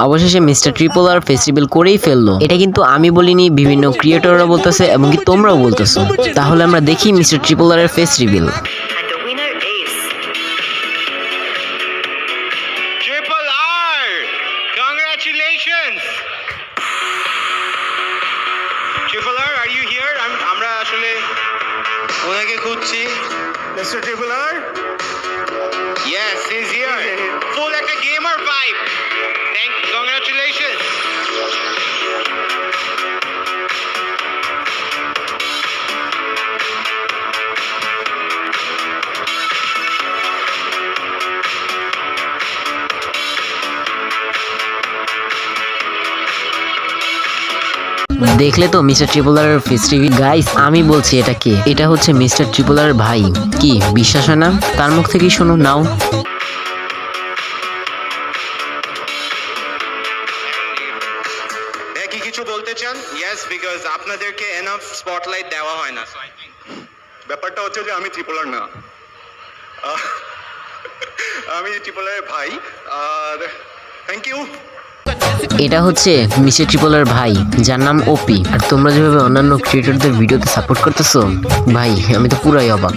অবশেষে mister triple আর festival করেই ফেললো। এটা কিন্তু আমি বলিনি, বিভিন্ন ক্রিয়েটররা বলতেছে এবং কি তোমরাও বলতেছো। তাহলে আমরা দেখি মিস্টার ট্রিপল আর এর face reveal. And the winner is Triple R! Congratulations! Triple R, are you here? আমরা আসলে ওনাকে খুঁজছি। Mr. Triple R? Yes, he's here. Full একটা gamer vibe. Congratulations. দেখলে তো মিস্টার ট্রিপল আর ফেস রিভিল। গাইস আমি বলছি এটা কে? এটা হচ্ছে মিস্টার ট্রিপল আর ভাই। কি বিশ্বাস হয় না? তার মুখ থেকেই শোনো নাও। কি কিছু বলতে চান? ইয়েস, বিকজ আপনাদেরকে এনাফ স্পটলাইট দেওয়া হয় না। ব্যাপারটা হচ্ছে যে আমি ট্রিপল আর না, আমি ট্রিপল আর ভাই। আর থ্যাংক ইউ। এটা হচ্ছে মিস্টার ট্রিপল আর ভাই, যার নাম ওপি। আর তোমরা যেভাবে অন্যান্য ক্রিয়েটরদের ভিডিওতে সাপোর্ট করতেছো ভাই, আমি তো পুরাই অবাক।